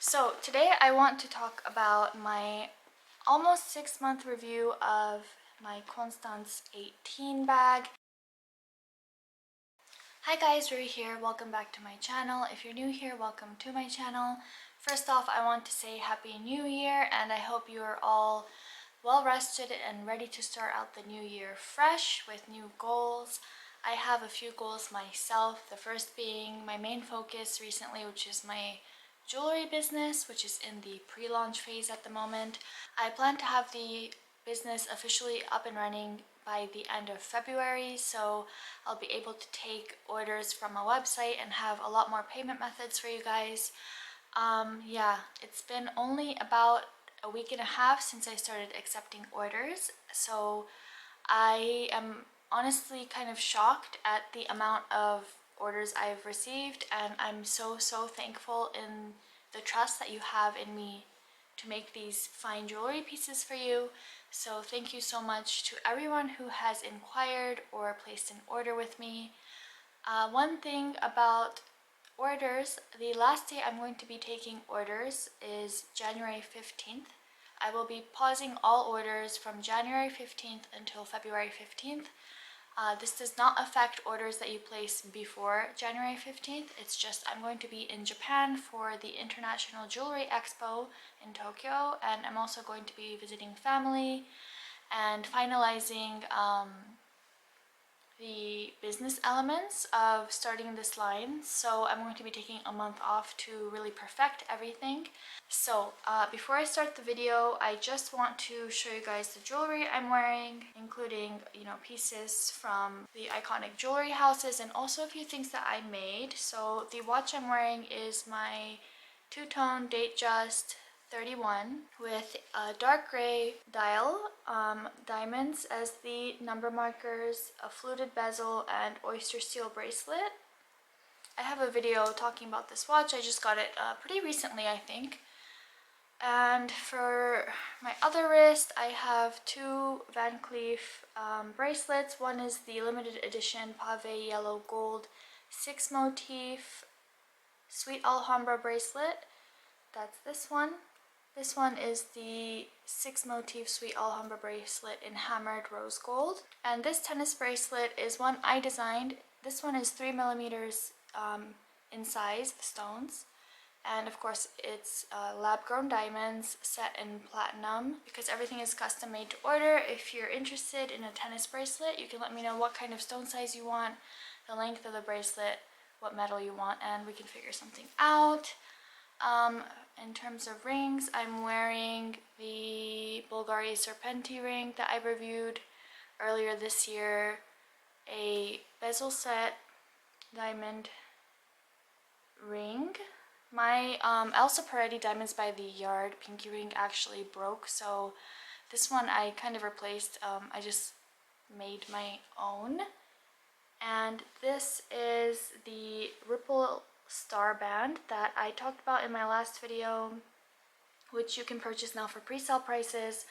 So today I want to talk about my almost 6-month review of my Constance 18 bag. Hi guys, Rui here. Welcome back to my channel. If you're new here, welcome to my channel. First off, I want to say Happy New Year, and I hope you are all well rested and ready to start out the new year fresh with new goals. I have a few goals myself, the first being my main focus recently, which is my jewelry business, which is in the pre-launch phase at the moment. I plan to have the business officially up and running by the end of February, so I'll be able to take orders from a website and have a lot more payment methods for you guys. Yeah, it's been only about a week and a half since I started accepting orders, so I am honestly kind of shocked at the amount of orders I've received, and I'm so thankful in the trust that you have in me to make these fine jewelry pieces for you. So thank you so much to everyone who has inquired or placed an order with me. One thing about orders, the last day I'm going to be taking orders is January 15th. I will be pausing all orders from January 15th until February 15th. This does not affect orders that you place before January 15th. It's just I'm going to be in Japan for the International Jewelry Expo in Tokyo, and I'm also going to be visiting family and finalizing the business elements of starting this line. So I'm going to be taking a month off to really perfect everything. So before I start the video, I just want to show you guys the jewelry I'm wearing, including, pieces from the iconic jewelry houses and also a few things that I made. So the watch I'm wearing is my two-tone Datejust 31 with a dark gray dial, diamonds as the number markers, a fluted bezel, and oyster steel bracelet. I have a video talking about this watch. I just got it pretty recently, I think. And for my other wrist, I have two Van Cleef bracelets. One is the limited edition Pave Yellow Gold 6 motif Sweet Alhambra bracelet. That's this one. This one is the 6 motif Sweet Alhambra bracelet in hammered rose gold. And this tennis bracelet is one I designed. This one is 3 millimeters in size, the stones. And of course it's lab-grown diamonds set in platinum because everything is custom made to order. If you're interested in a tennis bracelet, you can let me know what kind of stone size you want, the length of the bracelet, what metal you want, and we can figure something out. In terms of rings, I'm wearing the Bulgari Serpenti ring that I reviewed earlier this year, a bezel set diamond ring. My Elsa Peretti Diamonds by the Yard pinky ring actually broke, so this one I kind of replaced. I just made my own. And this is the Ripple Star Band that I talked about in my last video, which you can purchase now for pre-sale prices.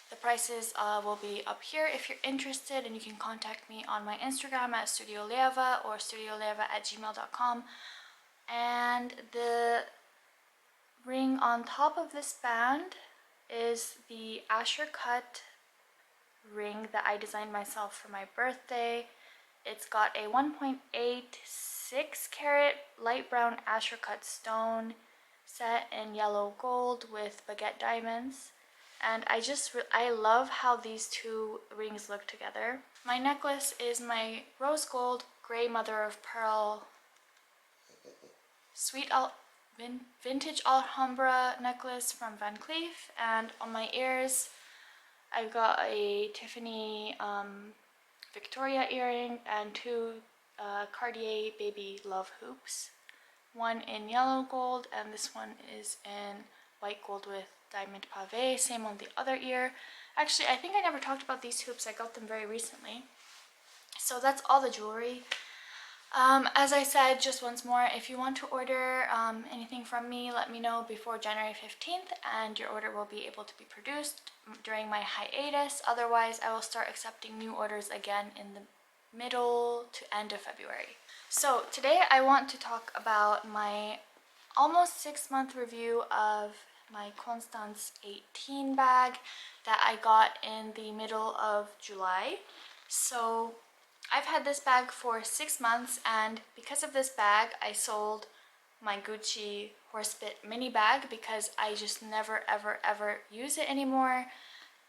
The prices will be up here if you're interested, and you can contact me on my Instagram at studioljeva or studioljeva@gmail.com. And the ring on top of this band is the Asher cut ring that I designed myself for my birthday. It's got a 1.86 carat light brown Asher cut stone set in yellow gold with baguette diamonds. And I love how these two rings look together. My necklace is my rose gold gray mother of pearl vintage Alhambra necklace from Van Cleef. And on my ears, I've got a Tiffany Victoria earring and two Cartier Baby Love hoops. One in yellow gold and this one is in white gold with diamond pave. Same on the other ear. Actually, I think I never talked about these hoops. I got them very recently. So that's all the jewelry. As I said, just once more, if you want to order anything from me, let me know before January 15th and your order will be able to be produced during my hiatus. Otherwise, I will start accepting new orders again in the middle to end of February. So today I want to talk about my almost 6-month review of my Constance 18 bag that I got in the middle of July. So I've had this bag for 6 months, and because of this bag I sold my Gucci Horsebit mini bag because I just never ever use it anymore.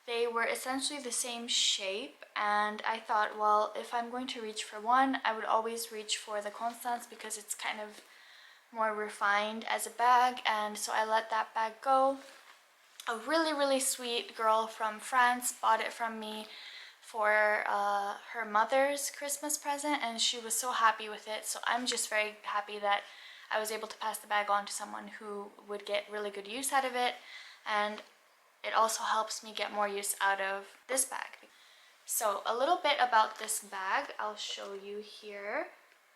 They were essentially the same shape, and I thought, well, if I'm going to reach for one, I would always reach for the Constance because it's kind of more refined as a bag, and so I let that bag go. A really sweet girl from France bought it from me for her mother's Christmas present, and she was so happy with it. So I'm just very happy that I was able to pass the bag on to someone who would get really good use out of it, and it also helps me get more use out of this bag. So a little bit about this bag, I'll show you here.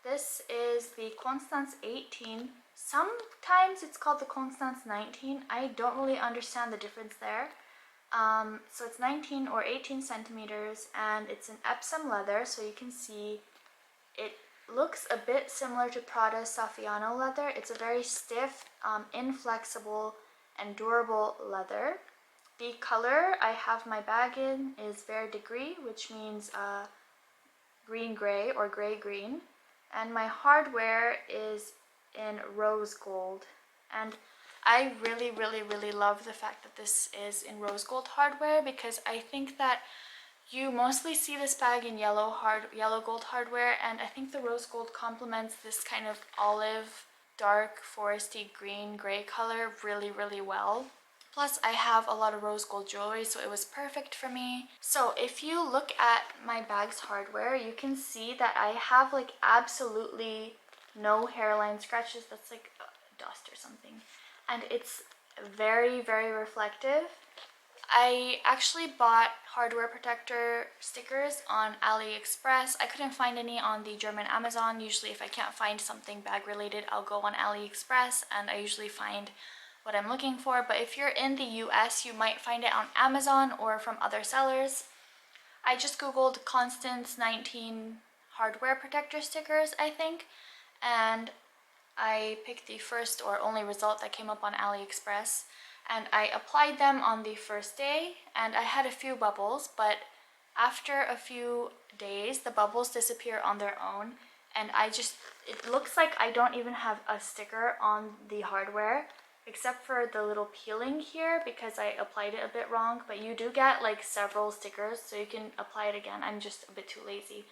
This is the Constance 18. Sometimes it's called the Constance 19. I don't really understand the difference there. So it's 19 or 18 centimeters, and it's an Epsom leather, so you can see it looks a bit similar to Prada Saffiano leather. It's a very stiff, inflexible, and durable leather. The color I have my bag in is Vert Gris, which means green gray or gray green, and my hardware is in rose gold. And I really love the fact that this is in rose gold hardware, because I think that you mostly see this bag in yellow gold hardware, and I think the rose gold complements this kind of olive, dark, foresty, green, gray color really well. Plus, I have a lot of rose gold jewelry, so it was perfect for me. So if you look at my bag's hardware, you can see that I have like absolutely no hairline scratches. That's like dust or something. And it's very reflective. I actually bought hardware protector stickers on AliExpress. I couldn't find any on the German Amazon. Usually if I can't find something bag related, I'll go on AliExpress, and I usually find what I'm looking for. But if you're in the US, you might find it on Amazon or from other sellers. I just googled Constance 19 hardware protector stickers, I think, and I picked the first or only result that came up on AliExpress, and I applied them on the first day, and I had a few bubbles, but after a few days the bubbles disappear on their own, and it looks like I don't even have a sticker on the hardware except for the little peeling here because I applied it a bit wrong. But you do get like several stickers, so you can apply it again. I'm just a bit too lazy.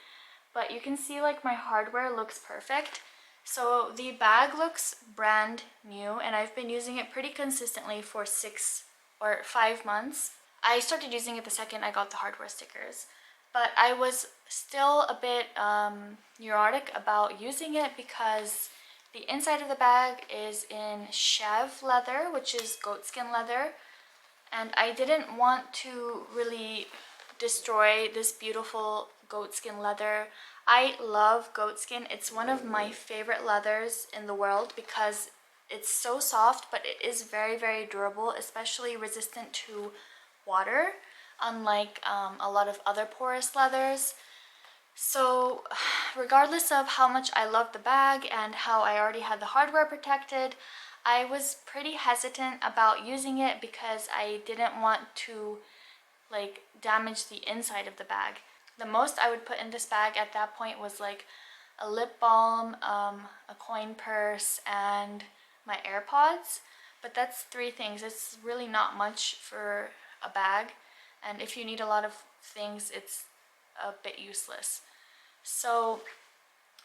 But you can see like my hardware looks perfect. So the bag looks brand new, and I've been using it pretty consistently for 6 or 5 months. I started using it the second I got the hardware stickers, but I was still a bit neurotic about using it because the inside of the bag is in chev leather, which is goatskin leather, and I didn't want to really destroy this beautiful goatskin leather. I love goatskin. It's one of my favorite leathers in the world because it's so soft, but it is very durable, especially resistant to water, unlike a lot of other porous leathers. So regardless of how much I love the bag and how I already had the hardware protected, I was pretty hesitant about using it because I didn't want to like damage the inside of the bag. The most I would put in this bag at that point was like a lip balm, a coin purse, and my AirPods. But that's 3 things. It's really not much for a bag, and if you need a lot of things, it's a bit useless. So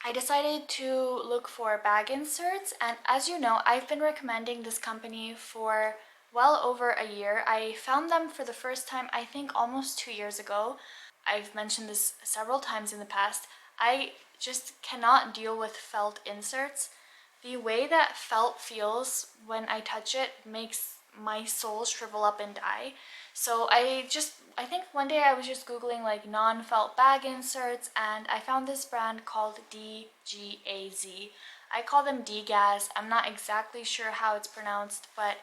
I decided to look for bag inserts, and as you know, I've been recommending this company for well over a year. I found them for the first time, I think almost 2 years ago. I've mentioned this several times in the past. I just cannot deal with felt inserts. The way that felt feels when I touch it makes my soul shrivel up and die. So I think one day I was just googling like non-felt bag inserts, and I found this brand called DGAZ. I call them DGAZ. I'm not exactly sure how it's pronounced, but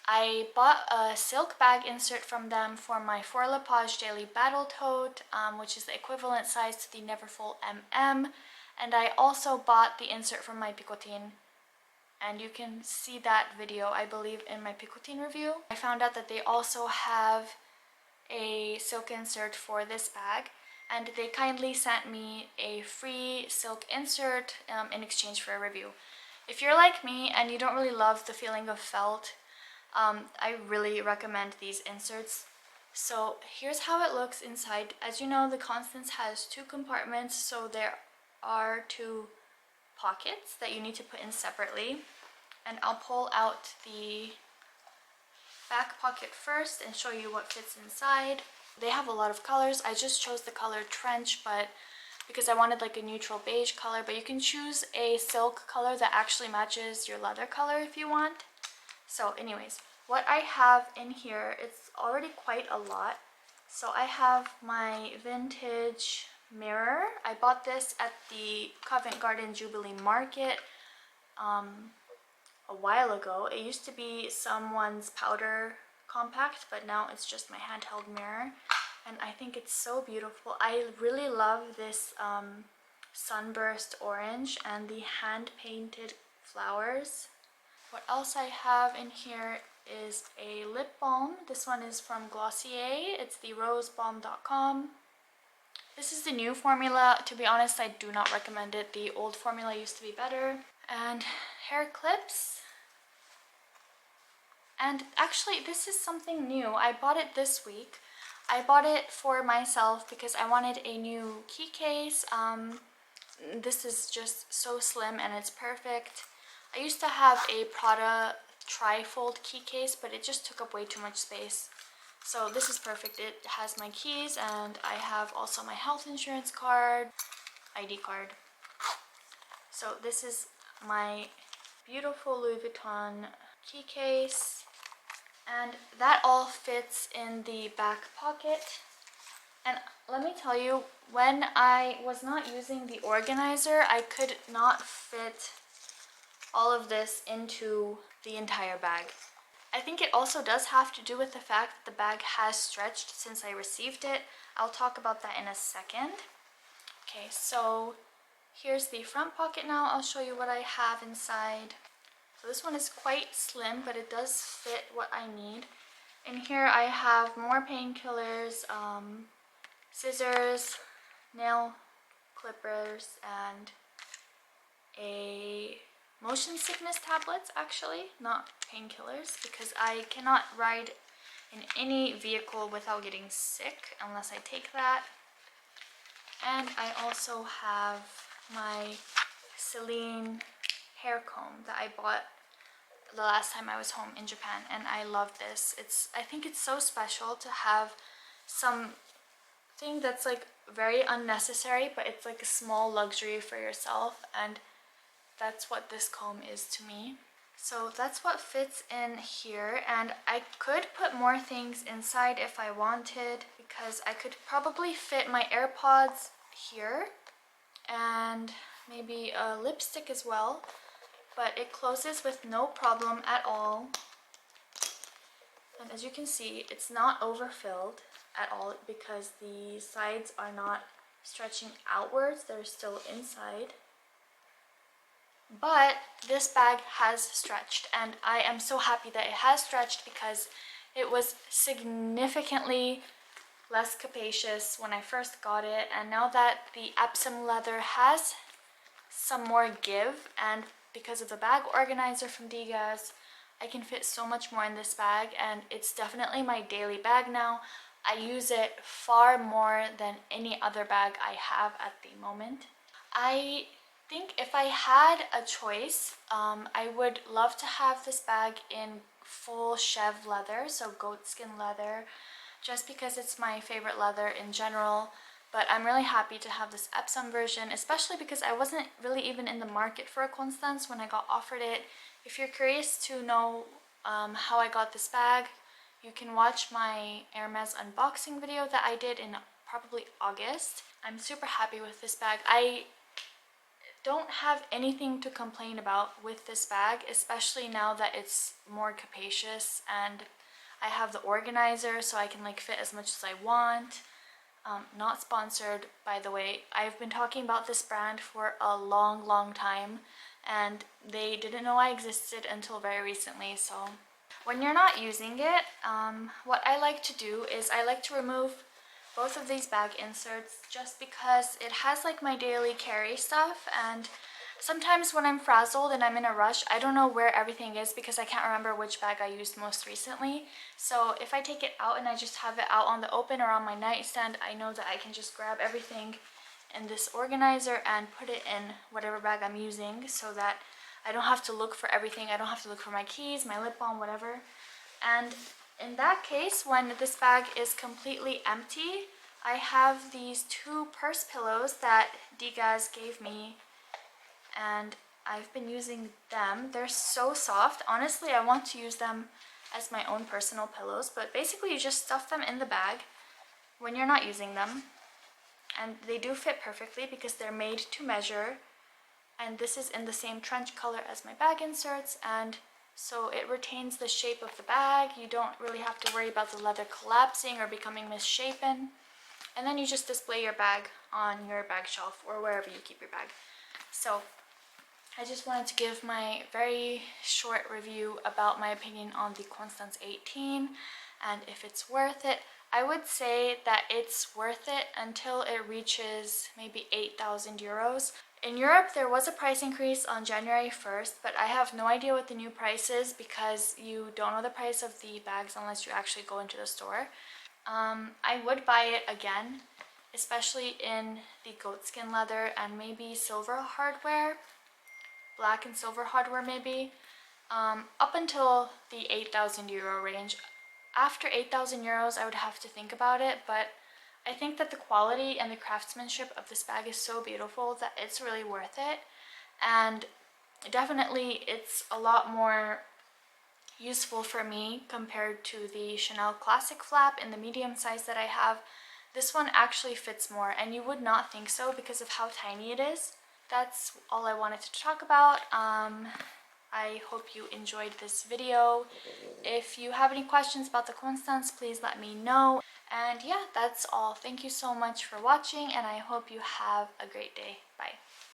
I bought a silk bag insert from them for my Four La Page Daily Battle Tote, which is the equivalent size to the Neverfull MM, and I also bought the insert from my Picotin, and you can see that video, I believe, in my Picotin review. I found out that they also have a silk insert for this bag, and they kindly sent me a free silk insert in exchange for a review. If you're like me and you don't really love the feeling of felt, I really recommend these inserts. So here's how it looks inside. As you know, the Constance has 2 compartments, so there are 2 pockets that you need to put in separately. And I'll pull out the back pocket first and show you what fits inside. They have a lot of colors. I just chose the color Trench, but because I wanted like a neutral beige color, but you can choose a silk color that actually matches your leather color if you want. So anyways, what I have in here, it's already quite a lot. So I have my vintage mirror. I bought this at the Covent Garden Jubilee Market a while ago. It used to be someone's powder compact, but now it's just my handheld mirror, and I think it's so beautiful. I really love this sunburst orange and the hand painted flowers. What else I have in here is a lip balm. This one is from Glossier. It's the rosebalm.com. This is the new formula. To be honest, I do not recommend it. The old formula used to be better. And hair clips. And actually, this is something new. I bought it this week. I bought it for myself because I wanted a new key case. This is just so slim and it's perfect. I used to have a Prada tri-fold key case, but it just took up way too much space. So this is perfect. It has my keys, and I have also my health insurance card, ID card. So this is my beautiful Louis Vuitton key case, and that all fits in the back pocket. And let me tell you, when I was not using the organizer, I could not fit all of this into the entire bag. I think it also does have to do with the fact that the bag has stretched since I received it. I'll talk about that in a second. Okay, so here's the front pocket now. I'll show you what I have inside. So this one is quite slim, but it does fit what I need. In here I have more painkillers, scissors, nail clippers, and a motion sickness tablets, actually, not painkillers, because I cannot ride in any vehicle without getting sick unless I take that. And I also have my Celine hair comb that I bought the last time I was home in Japan, and I love this. I think it's so special to have something that's like very unnecessary, but it's like a small luxury for yourself, and that's what this comb is to me. So that's what fits in here, and I could put more things inside if I wanted, because I could probably fit my AirPods here and maybe a lipstick as well, but it closes with no problem at all. And as you can see, it's not overfilled at all because the sides are not stretching outwards, they're still inside. But this bag has stretched, and I am so happy that it has stretched because it was significantly less capacious when I first got it, and now that the Epsom leather has some more give, and because of the bag organizer from Degas, I can fit so much more in this bag, and it's definitely my daily bag now. I use it far more than any other bag I have at the moment. I think if I had a choice, I would love to have this bag in full chev leather, so goatskin leather, just because it's my favorite leather in general. But I'm really happy to have this Epsom version, especially because I wasn't really even in the market for a Constance when I got offered it. If you're curious to know how I got this bag, you can watch my Hermes unboxing video that I did in probably August. I'm super happy with this bag. I don't have anything to complain about with this bag, especially now that it's more capacious and I have the organizer so I can like fit as much as I want. Not sponsored, by the way. I've been talking about this brand for a long time, and they didn't know I existed until very recently. So when you're not using it, what I like to do is I like to remove both of these bag inserts just because it has like my daily carry stuff, and sometimes when I'm frazzled and I'm in a rush, I don't know where everything is because I can't remember which bag I used most recently. So if I take it out and I just have it out on the open or on my nightstand, I know that I can just grab everything in this organizer and put it in whatever bag I'm using, so that I don't have to look for everything. I don't have to look for my keys, my lip balm, whatever. And in that case, when this bag is completely empty, I have these two purse pillows that Digaz gave me, and I've been using them. They're so soft. Honestly, I want to use them as my own personal pillows, but basically you just stuff them in the bag when you're not using them. And they do fit perfectly because they're made to measure. And this is in the same trench color as my bag inserts, and so it retains the shape of the bag. You don't really have to worry about the leather collapsing or becoming misshapen. And then you just display your bag on your bag shelf or wherever you keep your bag. So I just wanted to give my very short review about my opinion on the Constance 18 and if it's worth it. I would say that it's worth it until it reaches maybe 8,000 euros. In Europe, there was a price increase on January 1st, but I have no idea what the new price is because you don't know the price of the bags unless you actually go into the store. I would buy it again, especially in the goatskin leather and maybe silver hardware, black and silver hardware maybe, up until the 8,000 euro range. After 8,000 euros, I would have to think about it, but I think that the quality and the craftsmanship of this bag is so beautiful that it's really worth it. And definitely it's a lot more useful for me compared to the Chanel Classic flap in the medium size that I have. This one actually fits more, and you would not think so because of how tiny it is. That's all I wanted to talk about. I hope you enjoyed this video. If you have any questions about the Constance, please let me know. And yeah, that's all. Thank you so much for watching, and I hope you have a great day. Bye.